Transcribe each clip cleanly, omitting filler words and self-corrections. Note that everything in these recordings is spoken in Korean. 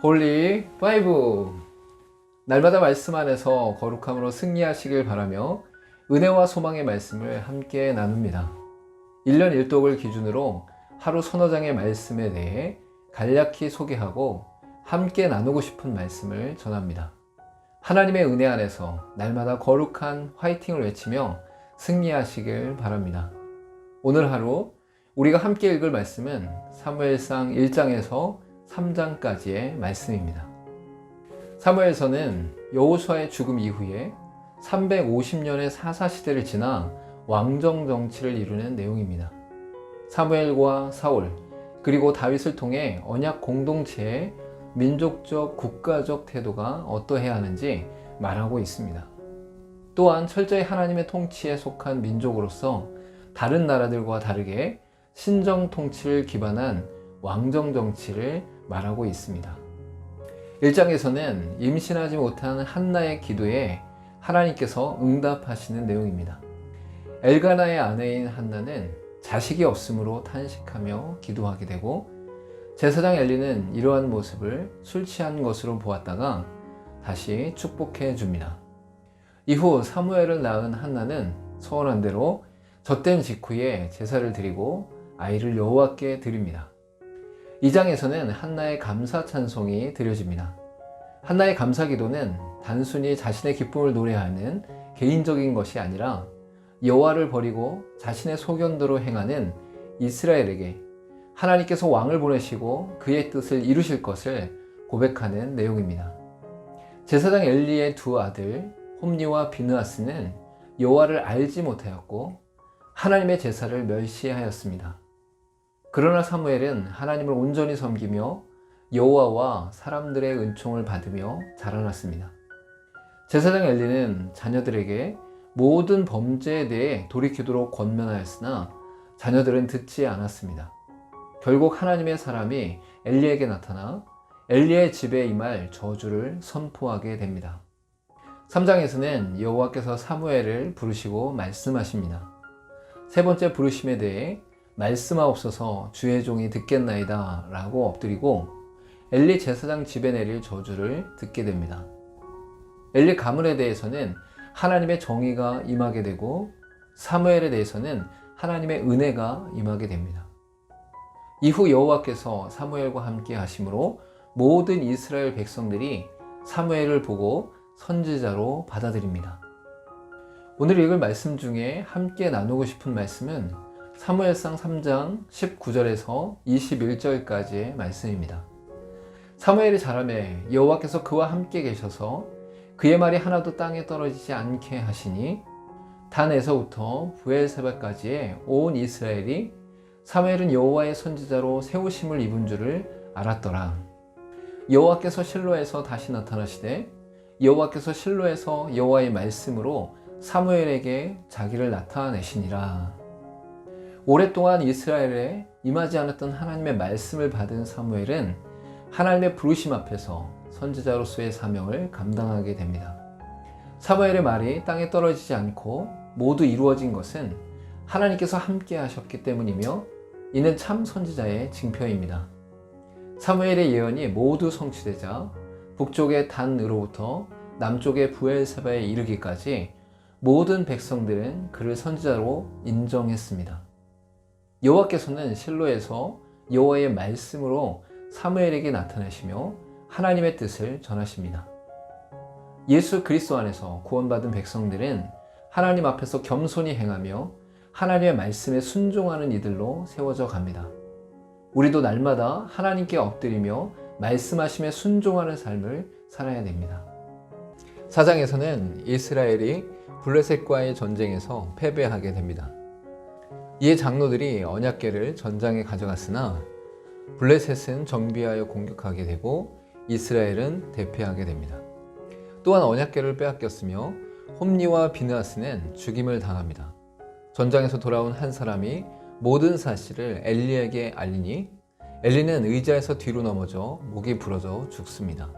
홀리 파이브. 날마다 말씀 안에서 거룩함으로 승리하시길 바라며 은혜와 소망의 말씀을 함께 나눕니다. 1년 1독을 기준으로 하루 서너 장의 말씀에 대해 간략히 소개하고 함께 나누고 싶은 말씀을 전합니다. 하나님의 은혜 안에서 날마다 거룩한 화이팅을 외치며 승리하시길 바랍니다. 오늘 하루 우리가 함께 읽을 말씀은 사무엘상 1장에서 3장까지의 말씀입니다. 사무엘서는 여호수아의 죽음 이후에 350년의 사사시대를 지나 왕정 정치를 이루는 내용입니다. 사무엘과 사울 그리고 다윗을 통해 언약 공동체의 민족적 국가적 태도가 어떠해야 하는지 말하고 있습니다. 또한 철저히 하나님의 통치에 속한 민족으로서 다른 나라들과 다르게 신정 통치를 기반한 왕정 정치를 말하고 있습니다. 1장에서는 임신하지 못한 한나의 기도에 하나님께서 응답하시는 내용입니다. 엘가나의 아내인 한나는 자식이 없으므로 탄식하며 기도하게 되고 제사장 엘리는 이러한 모습을 술 취한 것으로 보았다가 다시 축복해 줍니다. 이후 사무엘을 낳은 한나는 서원한 대로 젖된 직후에 제사를 드리고 아이를 여호와께 드립니다. 2장에서는 한나의 감사 찬송이 드려집니다. 한나의 감사 기도는 단순히 자신의 기쁨을 노래하는 개인적인 것이 아니라 여호와를 버리고 자신의 소견대로 행하는 이스라엘에게 하나님께서 왕을 보내시고 그의 뜻을 이루실 것을 고백하는 내용입니다. 제사장 엘리의 두 아들 홈니와 비느하스는 여호와를 알지 못하였고 하나님의 제사를 멸시하였습니다. 그러나 사무엘은 하나님을 온전히 섬기며 여호와와 사람들의 은총을 받으며 자라났습니다. 제사장 엘리는 자녀들에게 모든 범죄에 대해 돌이키도록 권면하였으나 자녀들은 듣지 않았습니다. 결국 하나님의 사람이 엘리에게 나타나 엘리의 집에 임할 저주를 선포하게 됩니다. 3장에서는 여호와께서 사무엘을 부르시고 말씀하십니다. 세 번째 부르심에 대해 말씀하옵소서 주의 종이 듣겠나이다 라고 엎드리고 엘리 제사장 집에 내릴 저주를 듣게 됩니다. 엘리 가문에 대해서는 하나님의 정의가 임하게 되고 사무엘에 대해서는 하나님의 은혜가 임하게 됩니다. 이후 여호와께서 사무엘과 함께 하심으로 모든 이스라엘 백성들이 사무엘을 보고 선지자로 받아들입니다. 오늘 읽을 말씀 중에 함께 나누고 싶은 말씀은 사무엘상 3장 19절에서 21절까지의 말씀입니다. 사무엘이 자라매 여호와께서 그와 함께 계셔서 그의 말이 하나도 땅에 떨어지지 않게 하시니 단에서부터 부엘세바까지의 온 이스라엘이 사무엘은 여호와의 선지자로 세우심을 입은 줄을 알았더라. 여호와께서 실로에서 다시 나타나시되 여호와께서 실로에서 여호와의 말씀으로 사무엘에게 자기를 나타내시니라. 오랫동안 이스라엘에 임하지 않았던 하나님의 말씀을 받은 사무엘은 하나님의 부르심 앞에서 선지자로서의 사명을 감당하게 됩니다. 사무엘의 말이 땅에 떨어지지 않고 모두 이루어진 것은 하나님께서 함께 하셨기 때문이며 이는 참 선지자의 징표입니다. 사무엘의 예언이 모두 성취되자 북쪽의 단으로부터 남쪽의 부엘세바에 이르기까지 모든 백성들은 그를 선지자로 인정했습니다. 여호와께서는 실로에서 여호와의 말씀으로 사무엘에게 나타나시며 하나님의 뜻을 전하십니다. 예수 그리스도 안에서 구원받은 백성들은 하나님 앞에서 겸손히 행하며 하나님의 말씀에 순종하는 이들로 세워져 갑니다. 우리도 날마다 하나님께 엎드리며 말씀하심에 순종하는 삶을 살아야 됩니다. 4장에서는 이스라엘이 블레셋과의 전쟁에서 패배하게 됩니다. 이에 장로들이 언약궤를 전장에 가져갔으나 블레셋은 정비하여 공격하게 되고 이스라엘은 대패하게 됩니다. 또한 언약궤를 빼앗겼으며 홈니와 비느하스는 죽임을 당합니다. 전장에서 돌아온 한 사람이 모든 사실을 엘리에게 알리니 엘리는 의자에서 뒤로 넘어져 목이 부러져 죽습니다.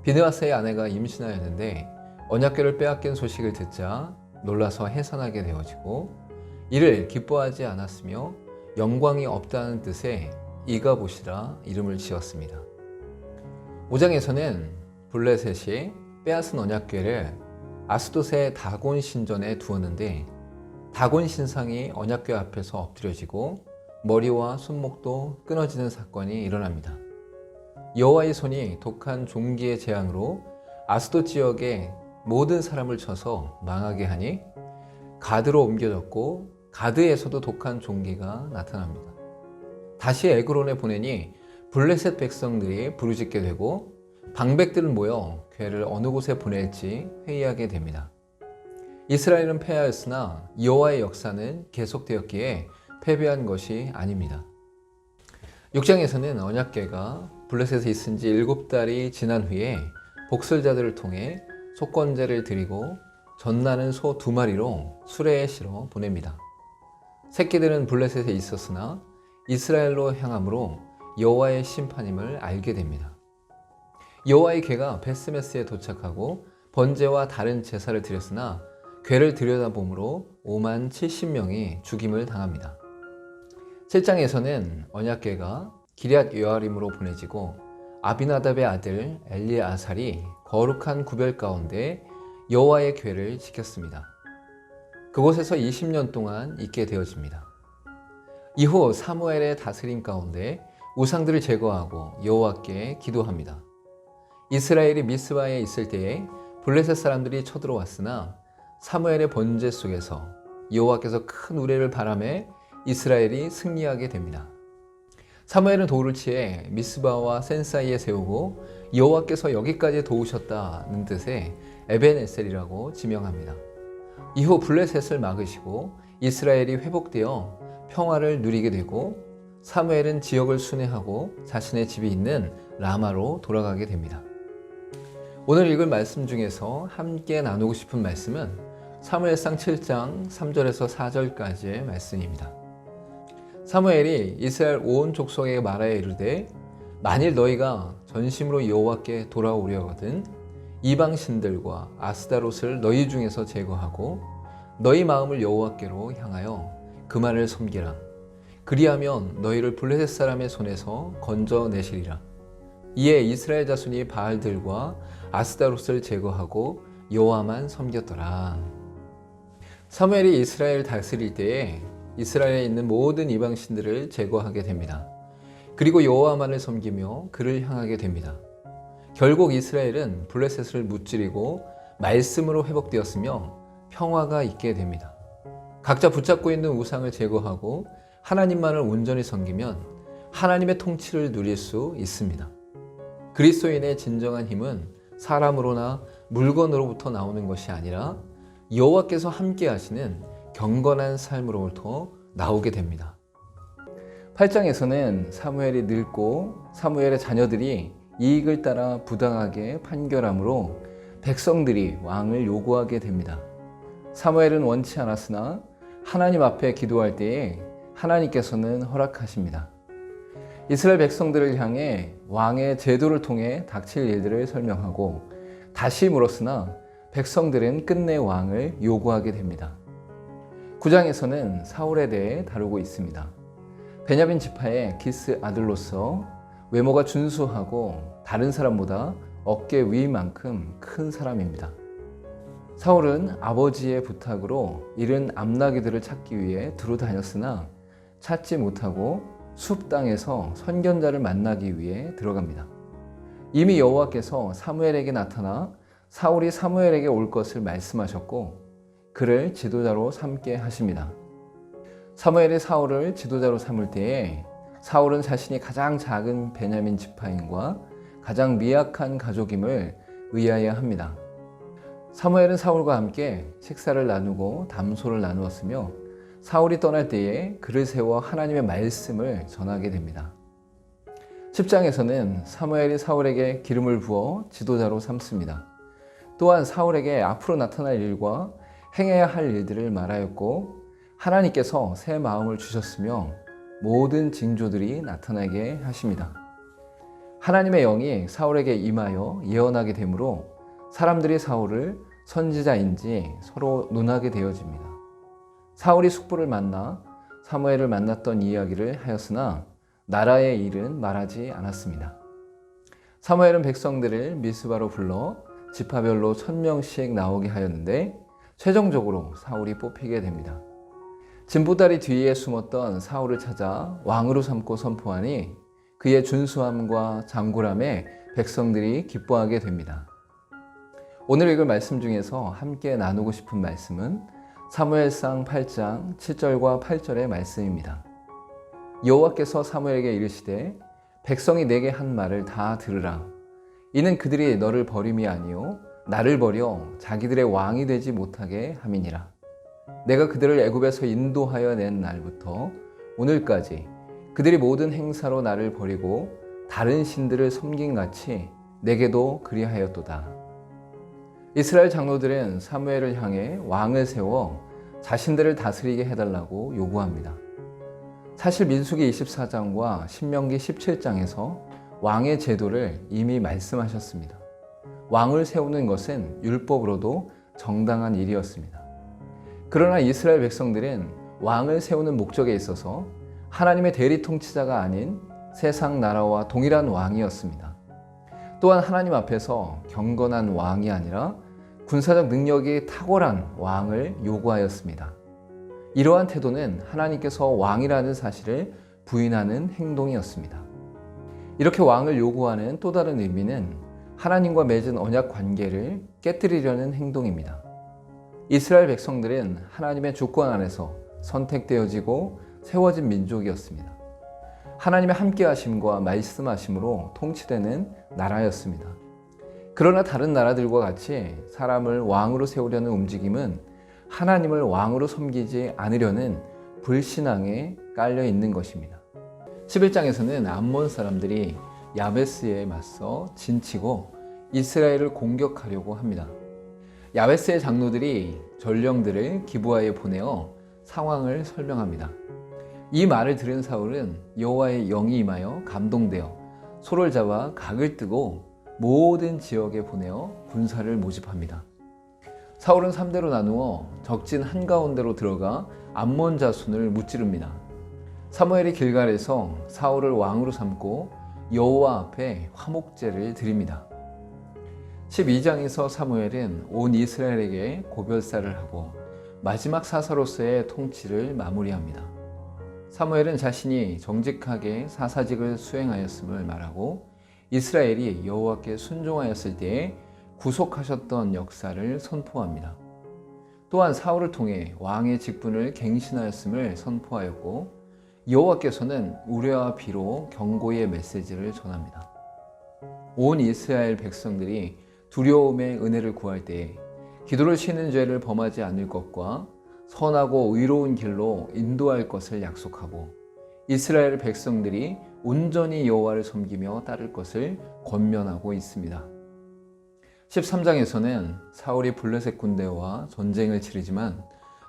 비느하스의 아내가 임신하였는데 언약궤를 빼앗긴 소식을 듣자 놀라서 해산하게 되어지고 이를 기뻐하지 않았으며 영광이 없다는 뜻의 이가봇이라 이름을 지었습니다. 5장에서는 블레셋이 빼앗은 언약궤를 아스돗의 다곤 신전에 두었는데 다곤 신상이 언약궤 앞에서 엎드려지고 머리와 손목도 끊어지는 사건이 일어납니다. 여호와의 손이 독한 종기의 재앙으로 아스돗 지역의 모든 사람을 쳐서 망하게 하니 가드로 옮겨졌고 가드에서도 독한 종기가 나타납니다. 다시 에그론에 보내니 블레셋 백성들이 부르짖게 되고 방백들은 모여 궤를 어느 곳에 보낼지 회의하게 됩니다. 이스라엘은 패하였으나 여호와의 역사는 계속되었기에 패배한 것이 아닙니다. 6장에서는 언약궤가 블레셋에 있은 지 7달이 지난 후에 복술자들을 통해 속건제를 드리고 젖나는 소 2마리로 수레에 실어 보냅니다. 새끼들은 블레셋에 있었으나 이스라엘로 향함으로 여호와의 심판임을 알게 됩니다. 여호와의 궤가 베스메스에 도착하고 번제와 다른 제사를 드렸으나 궤를 들여다보므로 5만 70명이 죽임을 당합니다. 7장에서는 언약궤가 기럇 여아림으로 보내지고 아비나답의 아들 엘리아살이 거룩한 구별 가운데 여호와의 궤를 지켰습니다. 그곳에서 20년 동안 있게 되어집니다. 이후 사무엘의 다스림 가운데 우상들을 제거하고 여호와께 기도합니다. 이스라엘이 미스바에 있을 때에 블레셋 사람들이 쳐들어왔으나 사무엘의 번제 속에서 여호와께서 큰 우레를 바라매 이스라엘이 승리하게 됩니다. 사무엘은 돌을 치에 미스바와 센 사이에 세우고 여호와께서 여기까지 도우셨다는 뜻의 에벤에셀이라고 지명합니다. 이후 블레셋을 막으시고 이스라엘이 회복되어 평화를 누리게 되고 사무엘은 지역을 순회하고 자신의 집이 있는 라마로 돌아가게 됩니다. 오늘 읽을 말씀 중에서 함께 나누고 싶은 말씀은 사무엘상 7장 3절에서 4절까지의 말씀입니다. 사무엘이 이스라엘 온 족속에게 말하여 이르되 만일 너희가 전심으로 여호와께 돌아오려거든 이방 신들과 아스다롯을 너희 중에서 제거하고 너희 마음을 여호와께로 향하여 그만을 섬기라. 그리하면 너희를 블레셋 사람의 손에서 건져내시리라. 이에 이스라엘 자손이 바알들과 아스다롯을 제거하고 여호와만 섬겼더라. 사무엘이 이스라엘 다스릴 때에 이스라엘에 있는 모든 이방 신들을 제거하게 됩니다. 그리고 여호와만을 섬기며 그를 향하게 됩니다. 결국 이스라엘은 블레셋을 무찌르고 말씀으로 회복되었으며 평화가 있게 됩니다. 각자 붙잡고 있는 우상을 제거하고 하나님만을 온전히 섬기면 하나님의 통치를 누릴 수 있습니다. 그리스도인의 진정한 힘은 사람으로나 물건으로부터 나오는 것이 아니라 여호와께서 함께 하시는 경건한 삶으로부터 나오게 됩니다. 8장에서는 사무엘이 늙고 사무엘의 자녀들이 이익을 따라 부당하게 판결함으로 백성들이 왕을 요구하게 됩니다. 사무엘은 원치 않았으나 하나님 앞에 기도할 때에 하나님께서는 허락하십니다. 이스라엘 백성들을 향해 왕의 제도를 통해 닥칠 일들을 설명하고 다시 물었으나 백성들은 끝내 왕을 요구하게 됩니다. 9장에서는 사울에 대해 다루고 있습니다. 베냐민 지파의 기스 아들로서 외모가 준수하고 다른 사람보다 어깨 위만큼 큰 사람입니다. 사울은 아버지의 부탁으로 잃은 암나귀들을 찾기 위해 두루 다녔으나 찾지 못하고 숲 땅에서 선견자를 만나기 위해 들어갑니다. 이미 여호와께서 사무엘에게 나타나 사울이 사무엘에게 올 것을 말씀하셨고 그를 지도자로 삼게 하십니다. 사무엘이 사울을 지도자로 삼을 때에 사울은 자신이 가장 작은 베냐민 지파인과 가장 미약한 가족임을 의아해 합니다. 사무엘은 사울과 함께 식사를 나누고 담소를 나누었으며 사울이 떠날 때에 그를 세워 하나님의 말씀을 전하게 됩니다. 10장에서는 사무엘이 사울에게 기름을 부어 지도자로 삼습니다. 또한 사울에게 앞으로 나타날 일과 행해야 할 일들을 말하였고 하나님께서 새 마음을 주셨으며 모든 징조들이 나타나게 하십니다. 하나님의 영이 사울에게 임하여 예언하게 되므로 사람들이 사울을 선지자인지 서로 논하게 되어집니다. 사울이 숙부를 만나 사무엘을 만났던 이야기를 하였으나 나라의 일은 말하지 않았습니다. 사무엘은 백성들을 미스바로 불러 지파별로 1000명씩 나오게 하였는데 최종적으로 사울이 뽑히게 됩니다. 진보다리 뒤에 숨었던 사울을 찾아 왕으로 삼고 선포하니 그의 준수함과 장굴함에 백성들이 기뻐하게 됩니다. 오늘 읽을 말씀 중에서 함께 나누고 싶은 말씀은 사무엘상 8장 7절과 8절의 말씀입니다. 여호와께서 사무엘에게 이르시되 백성이 내게 한 말을 다 들으라. 이는 그들이 너를 버림이 아니요 나를 버려 자기들의 왕이 되지 못하게 함이니라. 내가 그들을 애굽에서 인도하여 낸 날부터 오늘까지 그들이 모든 행사로 나를 버리고 다른 신들을 섬긴 같이 내게도 그리하였도다. 이스라엘 장로들은 사무엘을 향해 왕을 세워 자신들을 다스리게 해달라고 요구합니다. 사실 민수기 24장과 신명기 17장에서 왕의 제도를 이미 말씀하셨습니다. 왕을 세우는 것은 율법으로도 정당한 일이었습니다. 그러나 이스라엘 백성들은 왕을 세우는 목적에 있어서 하나님의 대리 통치자가 아닌 세상 나라와 동일한 왕이었습니다. 또한 하나님 앞에서 경건한 왕이 아니라 군사적 능력이 탁월한 왕을 요구하였습니다. 이러한 태도는 하나님께서 왕이라는 사실을 부인하는 행동이었습니다. 이렇게 왕을 요구하는 또 다른 의미는 하나님과 맺은 언약 관계를 깨뜨리려는 행동입니다. 이스라엘 백성들은 하나님의 주권 안에서 선택되어지고 세워진 민족이었습니다. 하나님의 함께하심과 말씀하심으로 통치되는 나라였습니다. 그러나 다른 나라들과 같이 사람을 왕으로 세우려는 움직임은 하나님을 왕으로 섬기지 않으려는 불신앙에 깔려 있는 것입니다. 11장에서는 암몬 사람들이 야베스에 맞서 진치고 이스라엘을 공격하려고 합니다. 야베스의 장로들이 전령들을 기브아에 보내어 상황을 설명합니다. 이 말을 들은 사울은 여호와의 영이 임하여 감동되어 소를 잡아 각을 뜨고 모든 지역에 보내어 군사를 모집합니다. 사울은 3대로 나누어 적진 한가운데로 들어가 암몬 자손을 무찌릅니다. 사무엘이 길갈에서 사울을 왕으로 삼고 여호와 앞에 화목제를 드립니다. 12장에서 사무엘은 온 이스라엘에게 고별사를 하고 마지막 사사로서의 통치를 마무리합니다. 사무엘은 자신이 정직하게 사사직을 수행하였음을 말하고 이스라엘이 여호와께 순종하였을 때에 구속하셨던 역사를 선포합니다. 또한 사울을 통해 왕의 직분을 갱신하였음을 선포하였고 여호와께서는 우레와 비로 경고의 메시지를 전합니다. 온 이스라엘 백성들이 두려움의 은혜를 구할 때에 기도를 쉬는 죄를 범하지 않을 것과 선하고 의로운 길로 인도할 것을 약속하고 이스라엘 백성들이 온전히 여호와를 섬기며 따를 것을 권면하고 있습니다. 13장에서는 사울이 블레셋 군대와 전쟁을 치르지만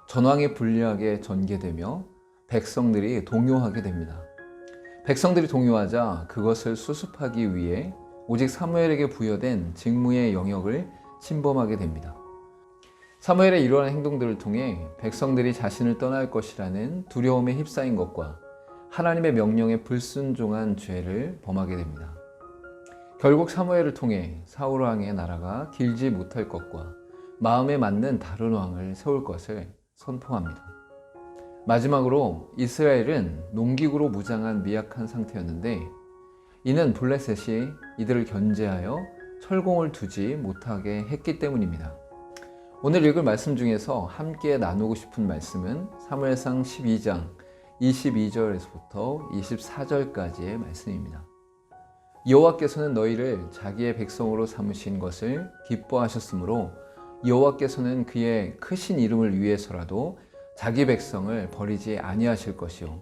전황이 불리하게 전개되며 백성들이 동요하게 됩니다. 백성들이 동요하자 그것을 수습하기 위해 오직 사무엘에게 부여된 직무의 영역을 침범하게 됩니다. 사무엘의 이러한 행동들을 통해 백성들이 자신을 떠날 것이라는 두려움에 휩싸인 것과 하나님의 명령에 불순종한 죄를 범하게 됩니다. 결국 사무엘을 통해 사울 왕의 나라가 길지 못할 것과 마음에 맞는 다른 왕을 세울 것을 선포합니다. 마지막으로 이스라엘은 농기구로 무장한 미약한 상태였는데 이는 블레셋이 이들을 견제하여 철공을 두지 못하게 했기 때문입니다. 오늘 읽을 말씀 중에서 함께 나누고 싶은 말씀은 사무엘상 12장 22절에서부터 24절까지의 말씀입니다. 여호와께서는 너희를 자기의 백성으로 삼으신 것을 기뻐하셨으므로 여호와께서는 그의 크신 이름을 위해서라도 자기 백성을 버리지 아니하실 것이요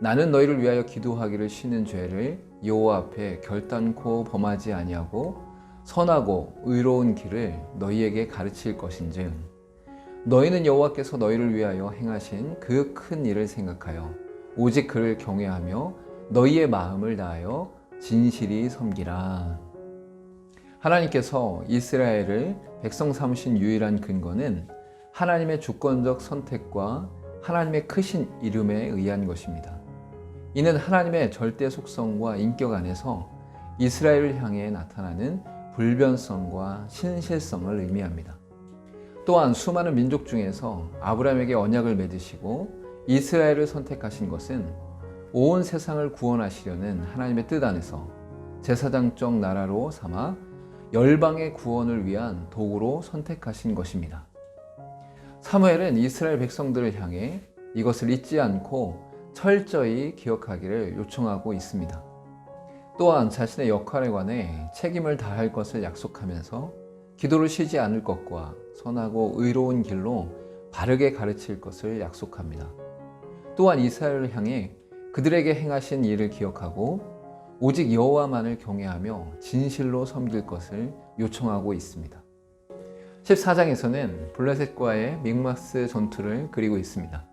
나는 너희를 위하여 기도하기를 쉬는 죄를 여호와 앞에 결단코 범하지 아니하고 선하고 의로운 길을 너희에게 가르칠 것인즉 너희는 여호와께서 너희를 위하여 행하신 그 큰 일을 생각하여 오직 그를 경외하며 너희의 마음을 다하여 진실이 섬기라. 하나님께서 이스라엘을 백성 삼으신 유일한 근거는 하나님의 주권적 선택과 하나님의 크신 이름에 의한 것입니다. 이는 하나님의 절대 속성과 인격 안에서 이스라엘을 향해 나타나는 불변성과 신실성을 의미합니다. 또한 수많은 민족 중에서 아브라함에게 언약을 맺으시고 이스라엘을 선택하신 것은 온 세상을 구원하시려는 하나님의 뜻 안에서 제사장적 나라로 삼아 열방의 구원을 위한 도구로 선택하신 것입니다. 사무엘은 이스라엘 백성들을 향해 이것을 잊지 않고 철저히 기억하기를 요청하고 있습니다. 또한 자신의 역할에 관해 책임을 다할 것을 약속하면서 기도를 쉬지 않을 것과 선하고 의로운 길로 바르게 가르칠 것을 약속합니다. 또한 이스라엘을 향해 그들에게 행하신 일을 기억하고 오직 여호와만을 경외하며 진실로 섬길 것을 요청하고 있습니다. 14장에서는 블레셋과의 믹마스 전투를 그리고 있습니다.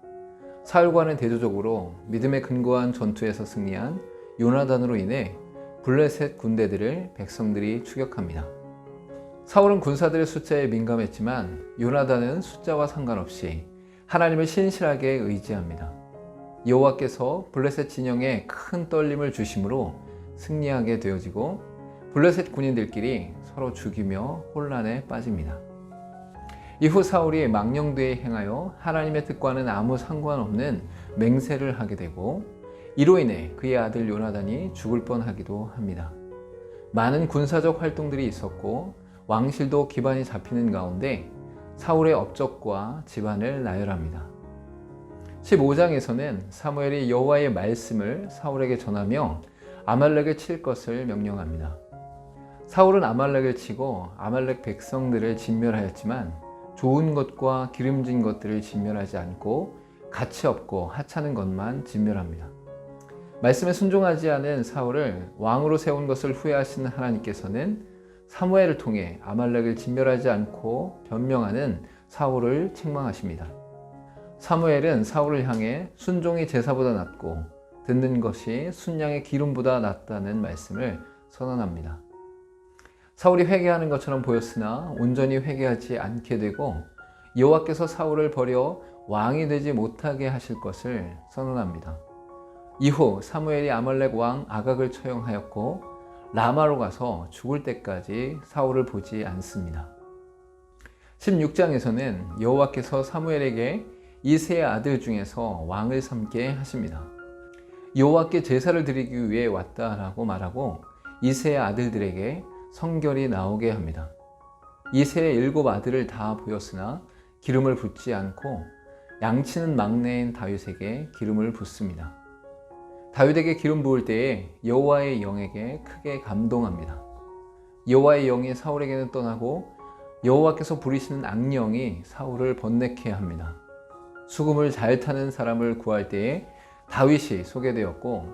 사울과는 대조적으로 믿음에 근거한 전투에서 승리한 요나단으로 인해 블레셋 군대들을 백성들이 추격합니다. 사울은 군사들의 숫자에 민감했지만 요나단은 숫자와 상관없이 하나님을 신실하게 의지합니다. 여호와께서 블레셋 진영에 큰 떨림을 주심으로 승리하게 되어지고 블레셋 군인들끼리 서로 죽이며 혼란에 빠집니다. 이후 사울이 망령되이 행하여 하나님의 뜻과는 아무 상관없는 맹세를 하게 되고 이로 인해 그의 아들 요나단이 죽을 뻔하기도 합니다. 많은 군사적 활동들이 있었고 왕실도 기반이 잡히는 가운데 사울의 업적과 집안을 나열합니다. 15장에서는 사무엘이 여호와의 말씀을 사울에게 전하며 아말렉을 칠 것을 명령합니다. 사울은 아말렉을 치고 아말렉 백성들을 진멸하였지만 좋은 것과 기름진 것들을 진멸하지 않고 가치 없고 하찮은 것만 진멸합니다. 말씀에 순종하지 않은 사울을 왕으로 세운 것을 후회하시는 하나님께서는 사무엘을 통해 아말렉을 진멸하지 않고 변명하는 사울을 책망하십니다. 사무엘은 사울을 향해 순종이 제사보다 낫고 듣는 것이 순양의 기름보다 낫다는 말씀을 선언합니다. 사울이 회개하는 것처럼 보였으나 온전히 회개하지 않게 되고 여호와께서 사울을 버려 왕이 되지 못하게 하실 것을 선언합니다. 이후 사무엘이 아말렉 왕 아각을 처형하였고 라마로 가서 죽을 때까지 사울을 보지 않습니다. 16장에서는 여호와께서 사무엘에게 이새의 아들 중에서 왕을 삼게 하십니다. 여호와께 제사를 드리기 위해 왔다라고 말하고 이새의 아들들에게 성결이 나오게 합니다. 이새의 7 아들을 다 보였으나 기름을 붓지 않고 양치는 막내인 다윗에게 기름을 붓습니다. 다윗에게 기름 부을 때에 여호와의 영에게 크게 감동합니다. 여호와의 영이 사울에게는 떠나고 여호와께서 부리시는 악령이 사울을 번뇌케 합니다. 수금을 잘 타는 사람을 구할 때에 다윗이 소개되었고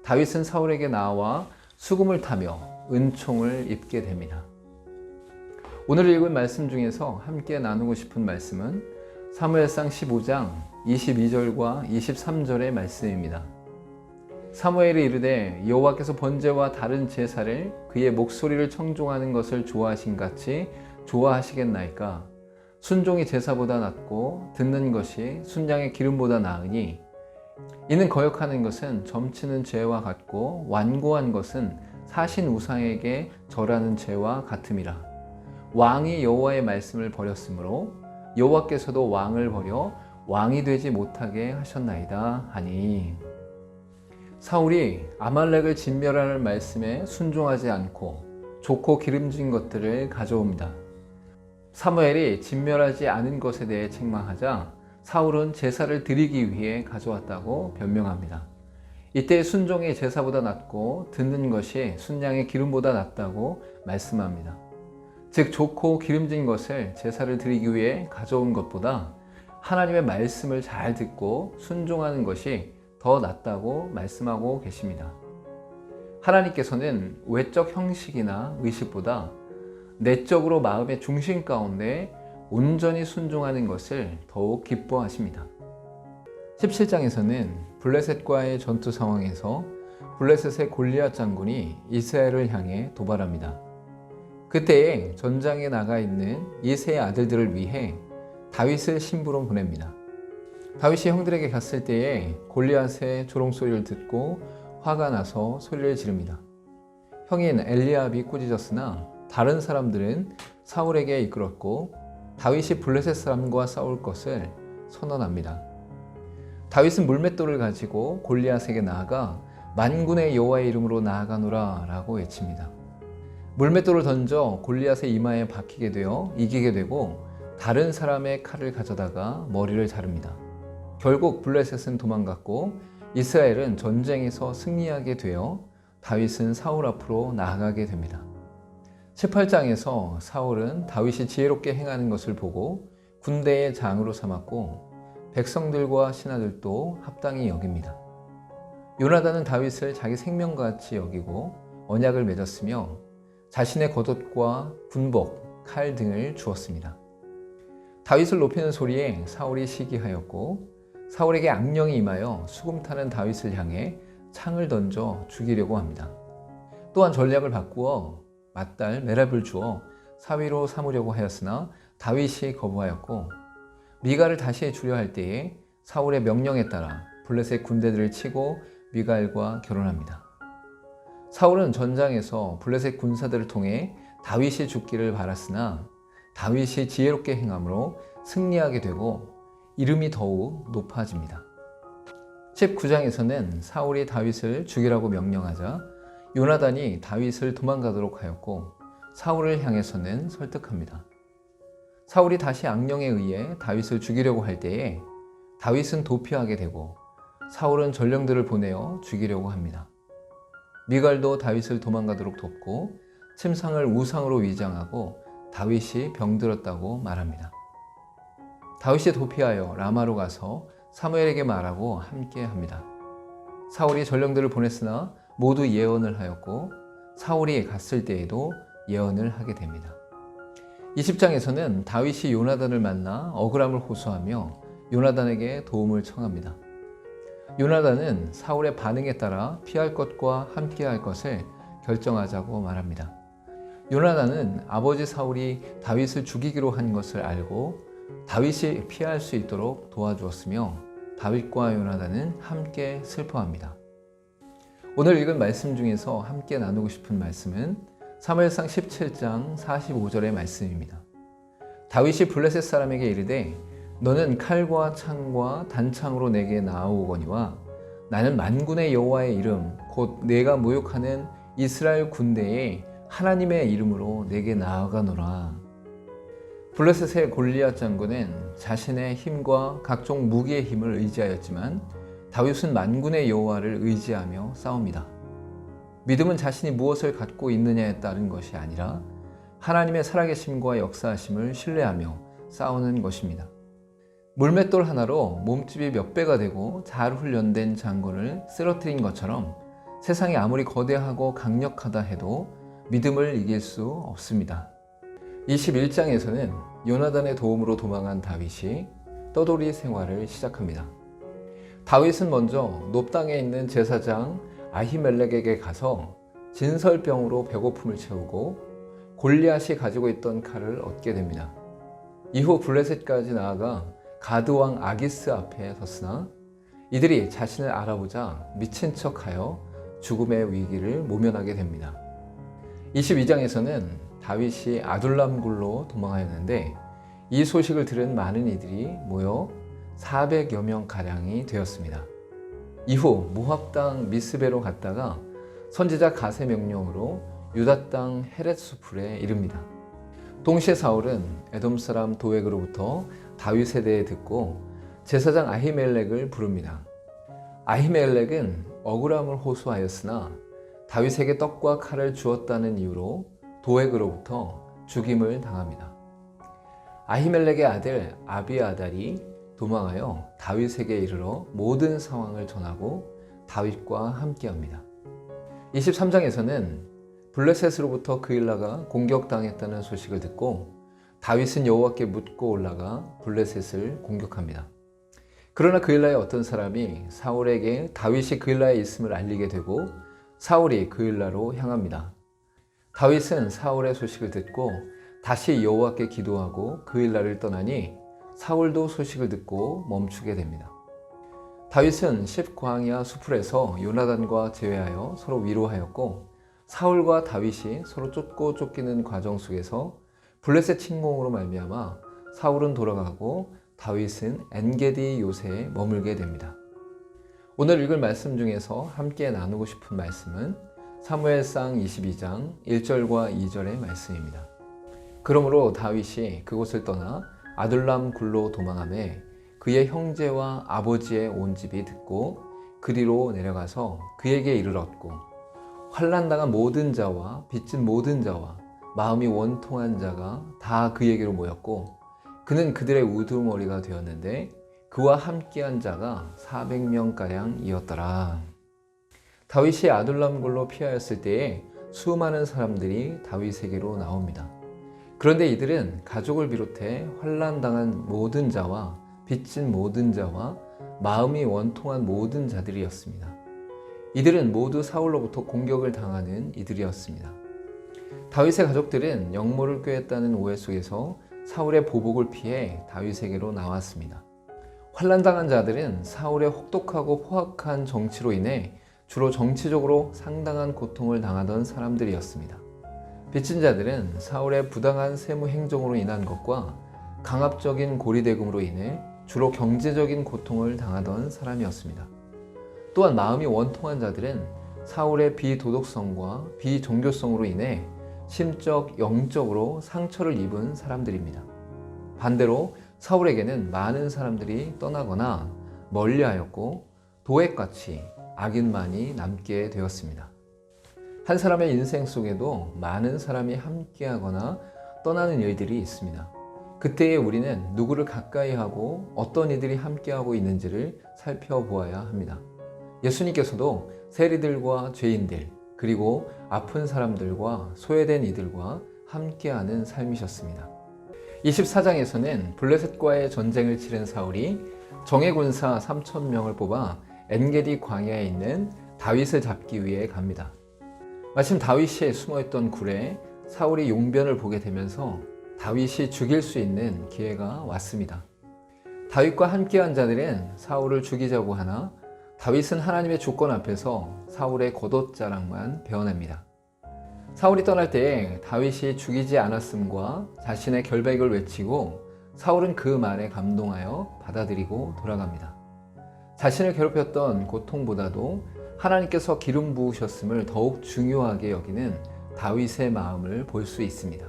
다윗은 사울에게 나와 수금을 타며 은총을 입게 됩니다. 오늘 읽은 말씀 중에서 함께 나누고 싶은 말씀은 사무엘상 15장 22절과 23절의 말씀입니다. 사무엘이 이르되 여호와께서 번제와 다른 제사를 그의 목소리를 청종하는 것을 좋아하신 같이 좋아하시겠나이까? 순종이 제사보다 낫고 듣는 것이 순양의 기름보다 나으니 이는 거역하는 것은 점치는 죄와 같고 완고한 것은 사신 우상에게 절하는 죄와 같음이라. 왕이 여호와의 말씀을 버렸으므로 여호와께서도 왕을 버려 왕이 되지 못하게 하셨나이다 하니. 사울이 아말렉을 진멸하는 말씀에 순종하지 않고 좋고 기름진 것들을 가져옵니다. 사무엘이 진멸하지 않은 것에 대해 책망하자 사울은 제사를 드리기 위해 가져왔다고 변명합니다. 이때 순종이 제사보다 낫고 듣는 것이 순양의 기름보다 낫다고 말씀합니다. 즉 좋고 기름진 것을 제사를 드리기 위해 가져온 것보다 하나님의 말씀을 잘 듣고 순종하는 것이 더 낫다고 말씀하고 계십니다. 하나님께서는 외적 형식이나 의식보다 내적으로 마음의 중심 가운데 온전히 순종하는 것을 더욱 기뻐하십니다. 17장에서는 블레셋과의 전투 상황에서 블레셋의 골리앗 장군이 이스라엘을 향해 도발합니다. 그때에 전장에 나가 있는 이새의 아들들을 위해 다윗을 신부로 보냅니다. 다윗이 형들에게 갔을 때에 골리앗의 조롱소리를 듣고 화가 나서 소리를 지릅니다. 형인 엘리압이 꾸짖었으나 다른 사람들은 사울에게 이끌었고 다윗이 블레셋 사람과 싸울 것을 선언합니다. 다윗은 물맷돌을 가지고 골리앗에게 나아가 만군의 여호와의 이름으로 나아가노라 라고 외칩니다. 물맷돌을 던져 골리앗의 이마에 박히게 되어 이기게 되고 다른 사람의 칼을 가져다가 머리를 자릅니다. 결국 블레셋은 도망갔고 이스라엘은 전쟁에서 승리하게 되어 다윗은 사울 앞으로 나아가게 됩니다. 18장에서 사울은 다윗이 지혜롭게 행하는 것을 보고 군대의 장으로 삼았고 백성들과 신하들도 합당히 여깁니다. 요나단은 다윗을 자기 생명같이 여기고 언약을 맺었으며 자신의 겉옷과 군복, 칼 등을 주었습니다. 다윗을 높이는 소리에 사울이 시기하였고 사울에게 악령이 임하여 수금 타는 다윗을 향해 창을 던져 죽이려고 합니다. 또한 전략을 바꾸어 맏딸 메랍을 주어 사위로 삼으려고 하였으나 다윗이 거부하였고 미갈을 다시 주려 할 때에 사울의 명령에 따라 블레셋 군대들을 치고 미갈과 결혼합니다. 사울은 전장에서 블레셋 군사들을 통해 다윗이 죽기를 바랐으나 다윗이 지혜롭게 행함으로 승리하게 되고 이름이 더욱 높아집니다. 19장에서는 사울이 다윗을 죽이라고 명령하자 요나단이 다윗을 도망가도록 하였고 사울을 향해서는 설득합니다. 사울이 다시 악령에 의해 다윗을 죽이려고 할 때에 다윗은 도피하게 되고 사울은 전령들을 보내어 죽이려고 합니다. 미갈도 다윗을 도망가도록 돕고 침상을 우상으로 위장하고 다윗이 병들었다고 말합니다. 다윗이 도피하여 라마로 가서 사무엘에게 말하고 함께 합니다. 사울이 전령들을 보냈으나 모두 예언을 하였고 사울이 갔을 때에도 예언을 하게 됩니다. 20장에서는 다윗이 요나단을 만나 억울함을 호소하며 요나단에게 도움을 청합니다. 요나단은 사울의 반응에 따라 피할 것과 함께 할 것을 결정하자고 말합니다. 요나단은 아버지 사울이 다윗을 죽이기로 한 것을 알고 다윗이 피할 수 있도록 도와주었으며 다윗과 요나단은 함께 슬퍼합니다. 오늘 읽은 말씀 중에서 함께 나누고 싶은 말씀은 사무엘상 17장 45절의 말씀입니다. 다윗이 블레셋 사람에게 이르되 너는 칼과 창과 단창으로 내게 나아오거니와 나는 만군의 여호와의 이름 곧 내가 모욕하는 이스라엘 군대의 하나님의 이름으로 내게 나아가노라. 블레셋의 골리앗 장군은 자신의 힘과 각종 무기의 힘을 의지하였지만 다윗은 만군의 여호와를 의지하며 싸웁니다. 믿음은 자신이 무엇을 갖고 있느냐에 따른 것이 아니라 하나님의 살아계심과 역사하심을 신뢰하며 싸우는 것입니다. 물맷돌 하나로 몸집이 몇 배가 되고 잘 훈련된 장군을 쓰러뜨린 것처럼 세상이 아무리 거대하고 강력하다 해도 믿음을 이길 수 없습니다. 21장에서는 요나단의 도움으로 도망한 다윗이 떠돌이 생활을 시작합니다. 다윗은 먼저 높당에 있는 제사장 아히멜렉에게 가서 진설병으로 배고픔을 채우고 골리앗이 가지고 있던 칼을 얻게 됩니다. 이후 블레셋까지 나아가 가드왕 아기스 앞에 섰으나 이들이 자신을 알아보자 미친 척하여 죽음의 위기를 모면하게 됩니다. 22장에서는 다윗이 아둘람굴로 도망하였는데 이 소식을 들은 많은 이들이 모여 400여 명가량이 되었습니다. 이후 모압 땅 미스베로 갔다가 선지자 갓의 명령으로 유다 땅 헤렛수풀에 이릅니다. 동시에 사울은 에돔 사람 도액으로부터 다윗에 대해 듣고 제사장 아히멜렉을 부릅니다. 아히멜렉은 억울함을 호소하였으나 다윗에게 떡과 칼을 주었다는 이유로 도액으로부터 죽임을 당합니다. 아히멜렉의 아들 아비아달이 도망하여 다윗에게 이르러 모든 상황을 전하고 다윗과 함께합니다. 23장에서는 블레셋으로부터 그일라가 공격당했다는 소식을 듣고 다윗은 여호와께 묻고 올라가 블레셋을 공격합니다. 그러나 그일라의 어떤 사람이 사울에게 다윗이 그일라에 있음을 알리게 되고 사울이 그일라로 향합니다. 다윗은 사울의 소식을 듣고 다시 여호와께 기도하고 그일라를 떠나니 사울도 소식을 듣고 멈추게 됩니다. 다윗은 십광야 수풀에서 요나단과 제외하여 서로 위로하였고 사울과 다윗이 서로 쫓고 쫓기는 과정 속에서 블레셋 침공으로 말미암아 사울은 돌아가고 다윗은 엔게디 요새에 머물게 됩니다. 오늘 읽을 말씀 중에서 함께 나누고 싶은 말씀은 사무엘상 22장 1절과 2절의 말씀입니다. 그러므로 다윗이 그곳을 떠나 아둘람 굴로 도망하매 그의 형제와 아버지의 온 집이 듣고 그리로 내려가서 그에게 이르렀고 환난당한 모든 자와 빚진 모든 자와 마음이 원통한 자가 다 그에게로 모였고 그는 그들의 우두머리가 되었는데 그와 함께한 자가 400명가량이었더라. 다윗이 아둘람 굴로 피하였을 때에 수많은 사람들이 다윗에게로 나옵니다. 그런데 이들은 가족을 비롯해 환난당한 모든 자와 빚진 모든 자와 마음이 원통한 모든 자들이었습니다. 이들은 모두 사울로부터 공격을 당하는 이들이었습니다. 다윗의 가족들은 영모를 꾀했다는 오해 속에서 사울의 보복을 피해 다윗에게로 나왔습니다. 환난당한 자들은 사울의 혹독하고 포악한 정치로 인해 주로 정치적으로 상당한 고통을 당하던 사람들이었습니다. 빚진 자들은 사울의 부당한 세무 행정으로 인한 것과 강압적인 고리대금으로 인해 주로 경제적인 고통을 당하던 사람이었습니다. 또한 마음이 원통한 자들은 사울의 비도덕성과 비종교성으로 인해 심적, 영적으로 상처를 입은 사람들입니다. 반대로 사울에게는 많은 사람들이 떠나거나 멀리하였고 도액같이 악인만이 남게 되었습니다. 한 사람의 인생 속에도 많은 사람이 함께하거나 떠나는 일들이 있습니다. 그때에 우리는 누구를 가까이 하고 어떤 이들이 함께하고 있는지를 살펴보아야 합니다. 예수님께서도 세리들과 죄인들 그리고 아픈 사람들과 소외된 이들과 함께하는 삶이셨습니다. 24장에서는 블레셋과의 전쟁을 치른 사울이 정예 군사 3,000명을 뽑아 엔게디 광야에 있는 다윗을 잡기 위해 갑니다. 마침 다윗이 숨어있던 굴에 사울이 용변을 보게 되면서 다윗이 죽일 수 있는 기회가 왔습니다. 다윗과 함께한 자들은 사울을 죽이자고 하나 다윗은 하나님의 조건 앞에서 사울의 겉옷자락만 베어냅니다. 사울이 떠날 때에 다윗이 죽이지 않았음과 자신의 결백을 외치고 사울은 그 말에 감동하여 받아들이고 돌아갑니다. 자신을 괴롭혔던 고통보다도 하나님께서 기름 부으셨음을 더욱 중요하게 여기는 다윗의 마음을 볼 수 있습니다.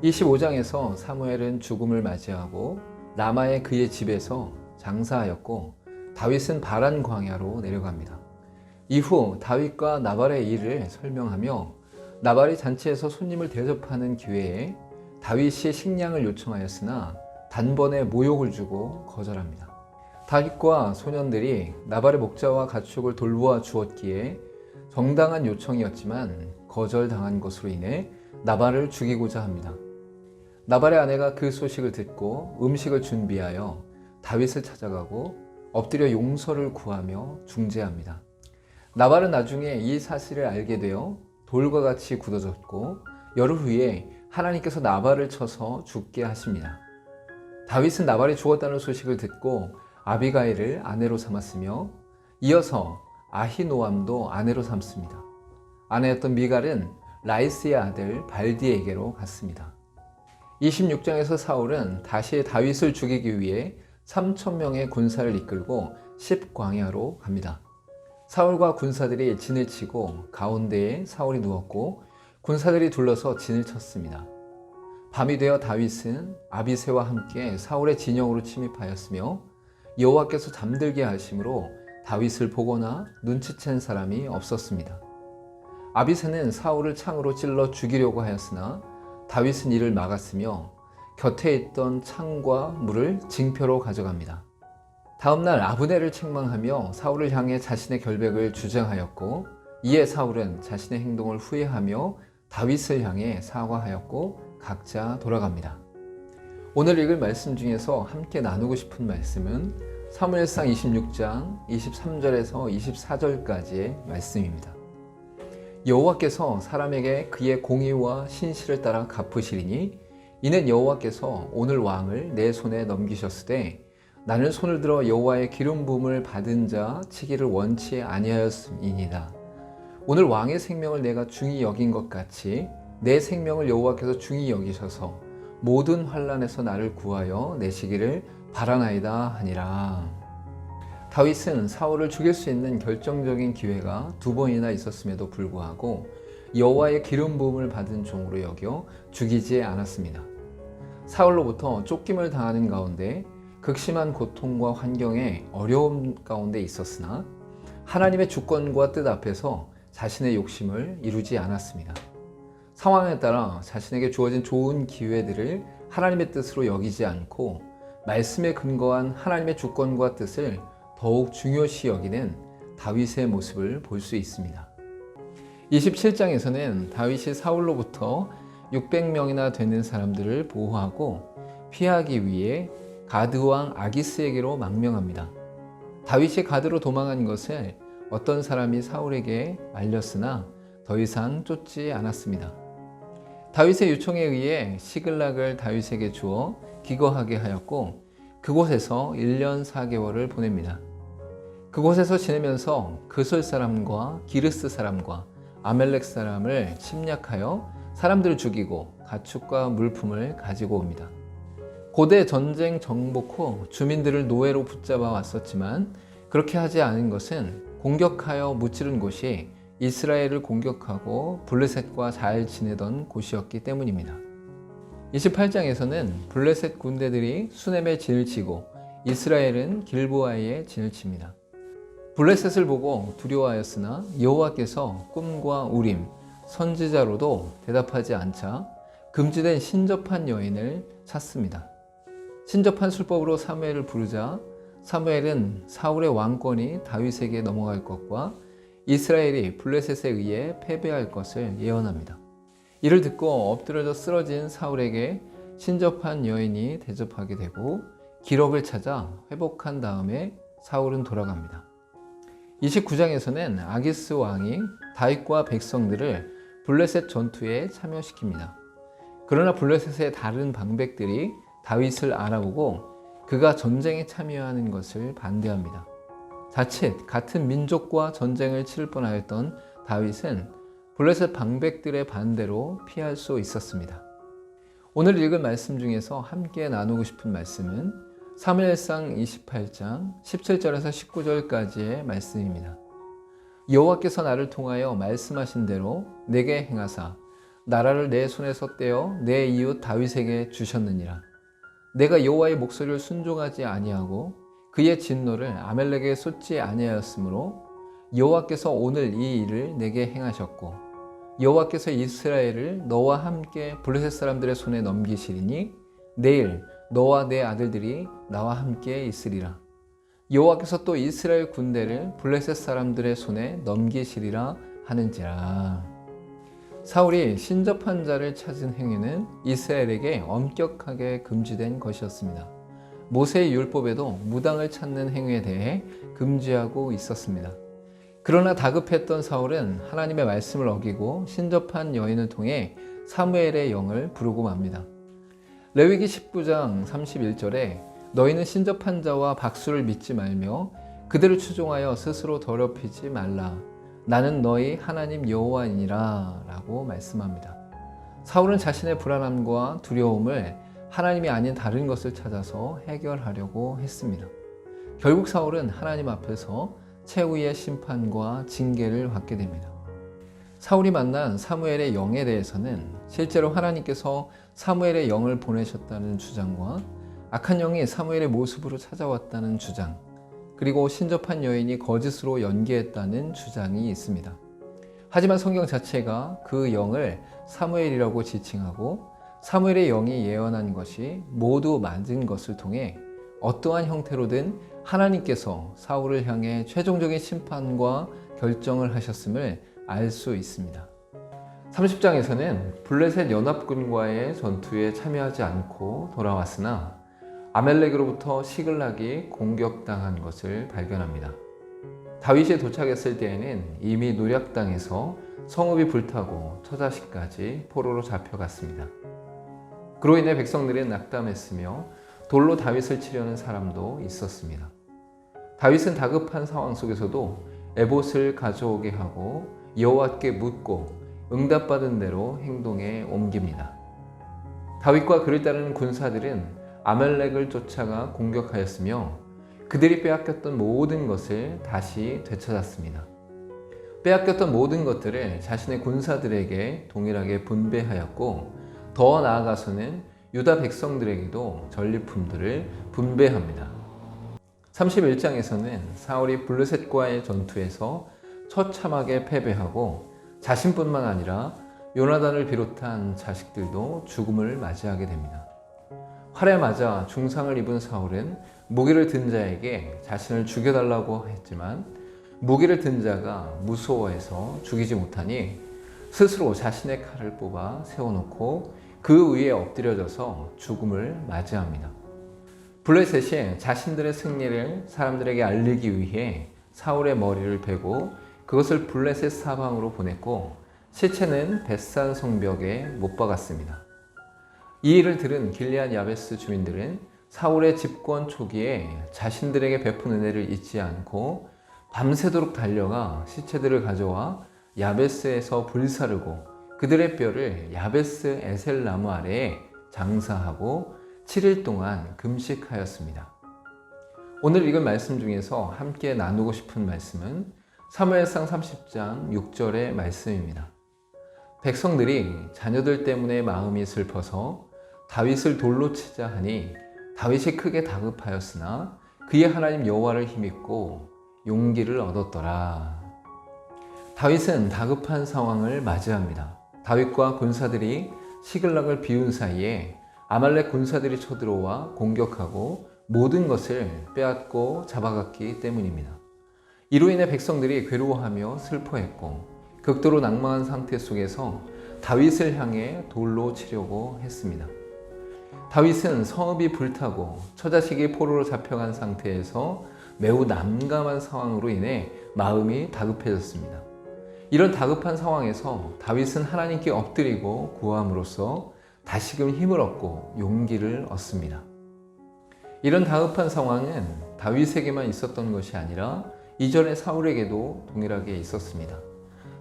25장에서 사무엘은 죽음을 맞이하고 라마의 그의 집에서 장사하였고 다윗은 바란 광야로 내려갑니다. 이후 다윗과 나발의 일을 설명하며 나발이 잔치에서 손님을 대접하는 기회에 다윗이 식량을 요청하였으나 단번에 모욕을 주고 거절합니다. 다윗과 소년들이 나발의 목자와 가축을 돌보아 주었기에 정당한 요청이었지만 거절당한 것으로 인해 나발을 죽이고자 합니다. 나발의 아내가 그 소식을 듣고 음식을 준비하여 다윗을 찾아가고 엎드려 용서를 구하며 중재합니다. 나발은 나중에 이 사실을 알게 되어 돌과 같이 굳어졌고 열흘 후에 하나님께서 나발을 쳐서 죽게 하십니다. 다윗은 나발이 죽었다는 소식을 듣고 아비가일을 아내로 삼았으며 이어서 아히노암도 아내로 삼습니다. 아내였던 미갈은 라이스의 아들 발디에게로 갔습니다. 26장에서 사울은 다시 다윗을 죽이기 위해 3,000명의 군사를 이끌고 10광야로 갑니다. 사울과 군사들이 진을 치고 가운데에 사울이 누웠고 군사들이 둘러서 진을 쳤습니다. 밤이 되어 다윗은 아비새와 함께 사울의 진영으로 침입하였으며 여호와께서 잠들게 하심으로 다윗을 보거나 눈치챈 사람이 없었습니다. 아비새는 사울을 창으로 찔러 죽이려고 하였으나 다윗은 이를 막았으며 곁에 있던 창과 물을 징표로 가져갑니다. 다음날 아브넬을 책망하며 사울을 향해 자신의 결백을 주장하였고 이에 사울은 자신의 행동을 후회하며 다윗을 향해 사과하였고 각자 돌아갑니다. 오늘 읽을 말씀 중에서 함께 나누고 싶은 말씀은 사무엘상 26장 23절에서 24절까지의 말씀입니다. 여호와께서 사람에게 그의 공의와 신실을 따라 갚으시리니 이는 여호와께서 오늘 왕을 내 손에 넘기셨으되 나는 손을 들어 여호와의 기름 부음을 받은 자 치기를 원치 아니하였음이니이다. 오늘 왕의 생명을 내가 중히 여긴 것 같이 내 생명을 여호와께서 중히 여기셔서 모든 환난에서 나를 구하여 내시기를 바라나이다 하니라. 다윗은 사울을 죽일 수 있는 결정적인 기회가 2번이나 있었음에도 불구하고 여호와의 기름 부음을 받은 종으로 여겨 죽이지 않았습니다. 사울로부터 쫓김을 당하는 가운데 극심한 고통과 환경에 어려움 가운데 있었으나 하나님의 주권과 뜻 앞에서 자신의 욕심을 이루지 않았습니다. 상황에 따라 자신에게 주어진 좋은 기회들을 하나님의 뜻으로 여기지 않고 말씀에 근거한 하나님의 주권과 뜻을 더욱 중요시 여기는 다윗의 모습을 볼 수 있습니다. 27장에서는 다윗이 사울로부터 600명이나 되는 사람들을 보호하고 피하기 위해 가드 왕 아기스에게로 망명합니다. 다윗이 가드로 도망한 것을 어떤 사람이 사울에게 알렸으나 더 이상 쫓지 않았습니다. 다윗의 요청에 의해 시글락을 다윗에게 주어 기거하게 하였고 그곳에서 1년 4개월을 보냅니다. 그곳에서 지내면서 그솔 사람과 기르스 사람과 아멜렉 사람을 침략하여 사람들을 죽이고 가축과 물품을 가지고 옵니다. 고대 전쟁 정복 후 주민들을 노예로 붙잡아 왔었지만 그렇게 하지 않은 것은 공격하여 무찌른 곳이 이스라엘을 공격하고 블레셋과 잘 지내던 곳이었기 때문입니다. 28장에서는 블레셋 군대들이 수넴에 진을 치고 이스라엘은 길보아에 진을 칩니다. 블레셋을 보고 두려워하였으나 여호와께서 꿈과 우림, 선지자로도 대답하지 않자 금지된 신접한 여인을 찾습니다. 신접한 술법으로 사무엘을 부르자 사무엘은 사울의 왕권이 다윗에게 넘어갈 것과 이스라엘이 블레셋에 의해 패배할 것을 예언합니다. 이를 듣고 엎드려져 쓰러진 사울에게 신접한 여인이 대접하게 되고 기록을 찾아 회복한 다음에 사울은 돌아갑니다. 29장에서는 아기스 왕이 다윗과 백성들을 블레셋 전투에 참여시킵니다. 그러나 블레셋의 다른 방백들이 다윗을 알아보고 그가 전쟁에 참여하는 것을 반대합니다. 자칫 같은 민족과 전쟁을 치를 뻔하였던 다윗은 블레셋 방백들의 반대로 피할 수 있었습니다. 오늘 읽은 말씀 중에서 함께 나누고 싶은 말씀은 사무엘상 28장 17절에서 19절까지의 말씀입니다. 여호와께서 나를 통하여 말씀하신 대로 내게 행하사 나라를 내 손에서 떼어 내 이웃 다윗에게 주셨느니라. 내가 여호와의 목소리를 순종하지 아니하고 그의 진노를 아멜렉에게 쏟지 아니하였으므로 여호와께서 오늘 이 일을 내게 행하셨고 여호와께서 이스라엘을 너와 함께 블레셋 사람들의 손에 넘기시리니 내일 너와 내 아들들이 나와 함께 있으리라. 여호와께서 또 이스라엘 군대를 블레셋 사람들의 손에 넘기시리라 하는지라. 사울이 신접한 자를 찾은 행위는 이스라엘에게 엄격하게 금지된 것이었습니다. 모세의 율법에도 무당을 찾는 행위에 대해 금지하고 있었습니다. 그러나 다급했던 사울은 하나님의 말씀을 어기고 신접한 여인을 통해 사무엘의 영을 부르고 맙니다. 레위기 19장 31절에 너희는 신접한 자와 박수를 믿지 말며 그들을 추종하여 스스로 더럽히지 말라. 나는 너희 하나님 여호와이니라 라고 말씀합니다. 사울은 자신의 불안함과 두려움을 하나님이 아닌 다른 것을 찾아서 해결하려고 했습니다. 결국 사울은 하나님 앞에서 최후의 심판과 징계를 받게 됩니다. 사울이 만난 사무엘의 영에 대해서는 실제로 하나님께서 사무엘의 영을 보내셨다는 주장과 악한 영이 사무엘의 모습으로 찾아왔다는 주장, 그리고 신접한 여인이 거짓으로 연기했다는 주장이 있습니다. 하지만 성경 자체가 그 영을 사무엘이라고 지칭하고 사무엘의 영이 예언한 것이 모두 맞은 것을 통해 어떠한 형태로든 하나님께서 사울을 향해 최종적인 심판과 결정을 하셨음을 알 수 있습니다. 30장에서는 블레셋 연합군과의 전투에 참여하지 않고 돌아왔으나 아멜렉으로부터 시글락이 공격당한 것을 발견합니다. 다윗이 도착했을 때에는 이미 노략당해서 성읍이 불타고 처자식까지 포로로 잡혀갔습니다. 그로 인해 백성들은 낙담했으며 돌로 다윗을 치려는 사람도 있었습니다. 다윗은 다급한 상황 속에서도 에봇을 가져오게 하고 여호와께 묻고 응답받은 대로 행동에 옮깁니다. 다윗과 그를 따르는 군사들은 아말렉을 쫓아가 공격하였으며 그들이 빼앗겼던 모든 것을 다시 되찾았습니다. 빼앗겼던 모든 것들을 자신의 군사들에게 동일하게 분배하였고 더 나아가서는 유다 백성들에게도 전리품들을 분배합니다. 31장에서는 사울이 블레셋과의 전투에서 처참하게 패배하고 자신뿐만 아니라 요나단을 비롯한 자식들도 죽음을 맞이하게 됩니다. 활에 맞아 중상을 입은 사울은 무기를 든 자에게 자신을 죽여달라고 했지만 무기를 든 자가 무서워해서 죽이지 못하니 스스로 자신의 칼을 뽑아 세워놓고 그 위에 엎드려져서 죽음을 맞이합니다. 블레셋이 자신들의 승리를 사람들에게 알리기 위해 사울의 머리를 베고 그것을 블레셋 사방으로 보냈고 시체는 벳산 성벽에 못 박았습니다. 이 일을 들은 길리앗 야베스 주민들은 사울의 집권 초기에 자신들에게 베푼 은혜를 잊지 않고 밤새도록 달려가 시체들을 가져와 야베스에서 불사르고 그들의 뼈를 야베스 에셀 나무 아래에 장사하고 7일 동안 금식하였습니다. 오늘 읽은 말씀 중에서 함께 나누고 싶은 말씀은 사무엘상 30장 6절의 말씀입니다. 백성들이 자녀들 때문에 마음이 슬퍼서 다윗을 돌로 치자 하니 다윗이 크게 다급하였으나 그의 하나님 여호와를 힘입고 용기를 얻었더라. 다윗은 다급한 상황을 맞이합니다. 다윗과 군사들이 시글락을 비운 사이에 아말렉 군사들이 쳐들어와 공격하고 모든 것을 빼앗고 잡아갔기 때문입니다. 이로 인해 백성들이 괴로워하며 슬퍼했고 극도로 낭망한 상태 속에서 다윗을 향해 돌로 치려고 했습니다. 다윗은 성읍이 불타고 처자식이 포로로 잡혀간 상태에서 매우 난감한 상황으로 인해 마음이 다급해졌습니다. 이런 다급한 상황에서 다윗은 하나님께 엎드리고 구함으로써 다시금 힘을 얻고 용기를 얻습니다. 이런 다급한 상황은 다윗에게만 있었던 것이 아니라 이전의 사울에게도 동일하게 있었습니다.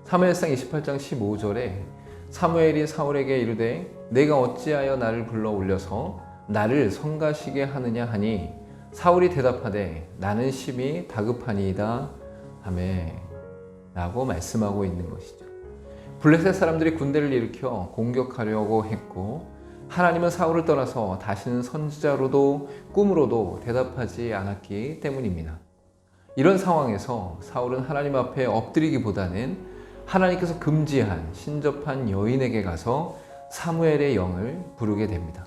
사무엘상 28장 15절에 사무엘이 사울에게 이르되 내가 어찌하여 나를 불러 올려서 나를 성가시게 하느냐 하니 사울이 대답하되 나는 심히 다급하니이다 하매 라고 말씀하고 있는 것이죠. 블레셋 사람들이 군대를 일으켜 공격하려고 했고 하나님은 사울을 떠나서 다시는 선지자로도 꿈으로도 대답하지 않았기 때문입니다. 이런 상황에서 사울은 하나님 앞에 엎드리기보다는 하나님께서 금지한 신접한 여인에게 가서 사무엘의 영을 부르게 됩니다.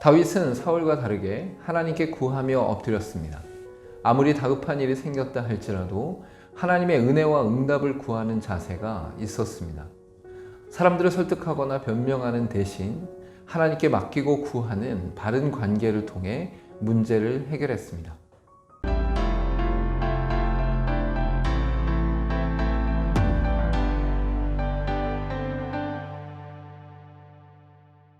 다윗은 사울과 다르게 하나님께 구하며 엎드렸습니다. 아무리 다급한 일이 생겼다 할지라도 하나님의 은혜와 응답을 구하는 자세가 있었습니다. 사람들을 설득하거나 변명하는 대신 하나님께 맡기고 구하는 바른 관계를 통해 문제를 해결했습니다.